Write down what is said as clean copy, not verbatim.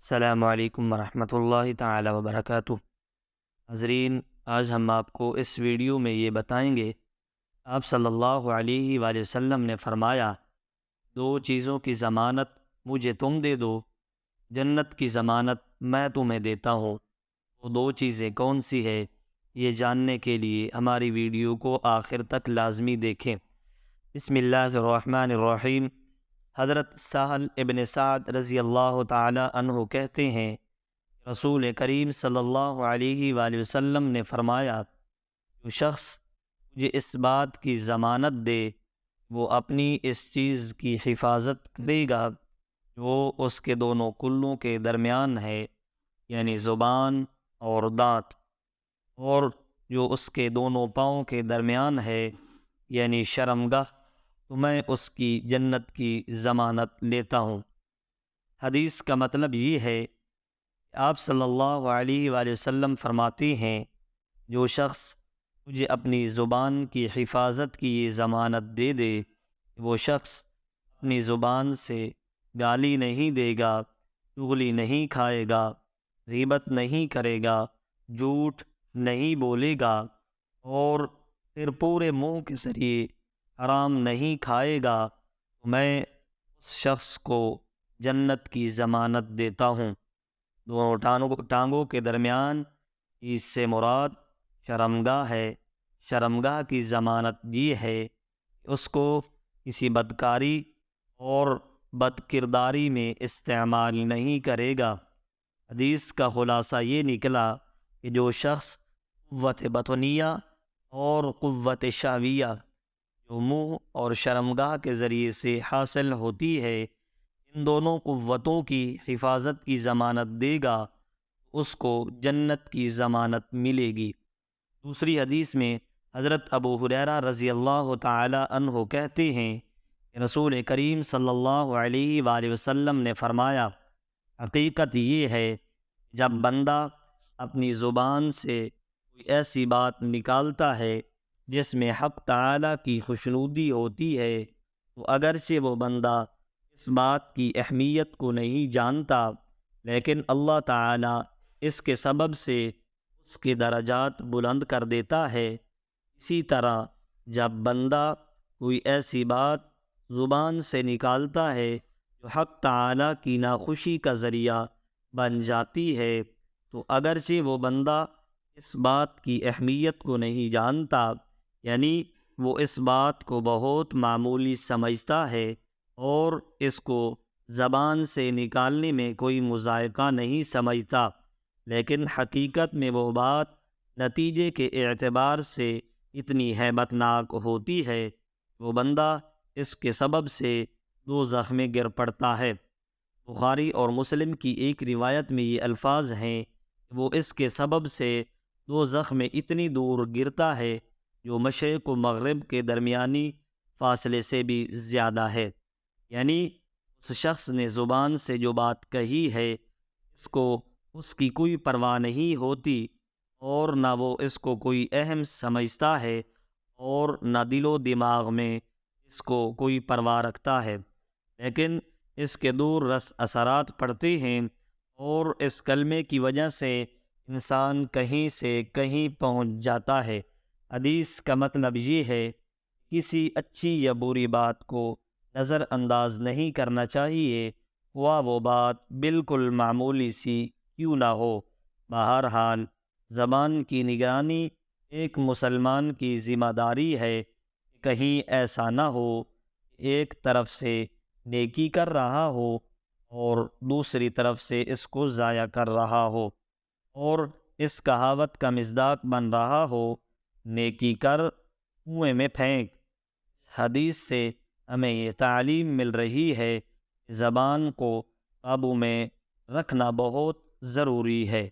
السلام علیکم ورحمۃ اللہ تعالی وبرکاتہ۔ حضرین، آج ہم آپ کو اس ویڈیو میں یہ بتائیں گے، آپ صلی اللہ علیہ وآلہ وسلم نے فرمایا، دو چیزوں کی ضمانت مجھے تم دے دو، جنت کی ضمانت میں تمہیں دیتا ہوں۔ وہ دو چیزیں کون سی ہے، یہ جاننے کے لیے ہماری ویڈیو کو آخر تک لازمی دیکھیں۔ بسم اللہ الرحمن الرحیم۔ حضرت سہل ابن سعد رضی اللہ تعالی عنہ کہتے ہیں، رسول کریم صلی اللہ علیہ وآلہ وسلم نے فرمایا، جو شخص مجھے اس بات کی ضمانت دے وہ اپنی اس چیز کی حفاظت کرے گا جو اس کے دونوں کلوں کے درمیان ہے، یعنی زبان اور دانت، اور جو اس کے دونوں پاؤں کے درمیان ہے، یعنی شرمگاہ، تو میں اس کی جنت کی ضمانت لیتا ہوں۔ حدیث کا مطلب یہ ہے کہ آپ صلی اللہ علیہ وآلہ وسلم فرماتے ہیں، جو شخص مجھے اپنی زبان کی حفاظت کی یہ ضمانت دے دے، وہ شخص اپنی زبان سے گالی نہیں دے گا، چغلی نہیں کھائے گا، غیبت نہیں کرے گا، جھوٹ نہیں بولے گا، اور پھر پورے منہ کے ذریعے حرام نہیں کھائے گا، تو میں اس شخص کو جنت کی ضمانت دیتا ہوں۔ دونوں ٹانگوں کے درمیان اس سے مراد شرمگاہ ہے۔ شرمگاہ کی ضمانت یہ ہے کہ اس کو کسی بدکاری اور بد کرداری میں استعمال نہیں کرے گا۔ حدیث کا خلاصہ یہ نکلا کہ جو شخص قوت بطنیہ اور قوت شہویہ جو منہ اور شرمگاہ کے ذریعے سے حاصل ہوتی ہے، ان دونوں قوتوں کی حفاظت کی ضمانت دے گا، اس کو جنت کی ضمانت ملے گی۔ دوسری حدیث میں حضرت ابو ہریرہ رضی اللہ تعالی عنہ کہتے ہیں کہ رسول کریم صلی اللہ علیہ وآلہ وسلم نے فرمایا، حقیقت یہ ہے جب بندہ اپنی زبان سے کوئی ایسی بات نکالتا ہے جس میں حق تعالیٰ کی خوشنودی ہوتی ہے، تو اگرچہ وہ بندہ اس بات کی اہمیت کو نہیں جانتا، لیکن اللہ تعالیٰ اس کے سبب سے اس کے درجات بلند کر دیتا ہے۔ اسی طرح جب بندہ کوئی ایسی بات زبان سے نکالتا ہے جو حق تعالیٰ کی ناخوشی کا ذریعہ بن جاتی ہے، تو اگرچہ وہ بندہ اس بات کی اہمیت کو نہیں جانتا، یعنی وہ اس بات کو بہت معمولی سمجھتا ہے اور اس کو زبان سے نکالنے میں کوئی مذائقہ نہیں سمجھتا، لیکن حقیقت میں وہ بات نتیجے کے اعتبار سے اتنی ہیبت ناک ہوتی ہے، وہ بندہ اس کے سبب سے دوزخ میں گر پڑتا ہے۔ بخاری اور مسلم کی ایک روایت میں یہ الفاظ ہیں کہ وہ اس کے سبب سے دوزخ میں اتنی دور گرتا ہے جو مشرق و مغرب کے درمیانی فاصلے سے بھی زیادہ ہے۔ یعنی اس شخص نے زبان سے جو بات کہی ہے، اس کو اس کی کوئی پرواہ نہیں ہوتی، اور نہ وہ اس کو کوئی اہم سمجھتا ہے، اور نہ دل و دماغ میں اس کو کوئی پرواہ رکھتا ہے، لیکن اس کے دور رس اثرات پڑتے ہیں، اور اس کلمے کی وجہ سے انسان کہیں سے کہیں پہنچ جاتا ہے۔ حدیث کا مطلب یہ ہے، کسی اچھی یا بری بات کو نظر انداز نہیں کرنا چاہیے، خواہ وہ بات بالکل معمولی سی کیوں نہ ہو۔ بہرحال زبان کی نگرانی ایک مسلمان کی ذمہ داری ہے کہ کہیں ایسا نہ ہو کہ ایک طرف سے نیکی کر رہا ہو اور دوسری طرف سے اس کو ضائع کر رہا ہو، اور اس کہاوت کا مصداق بن رہا ہو، نیکی کر کنویں میں پھینک۔ حدیث سے ہمیں یہ تعلیم مل رہی ہے کہ زبان کو قابو میں رکھنا بہت ضروری ہے۔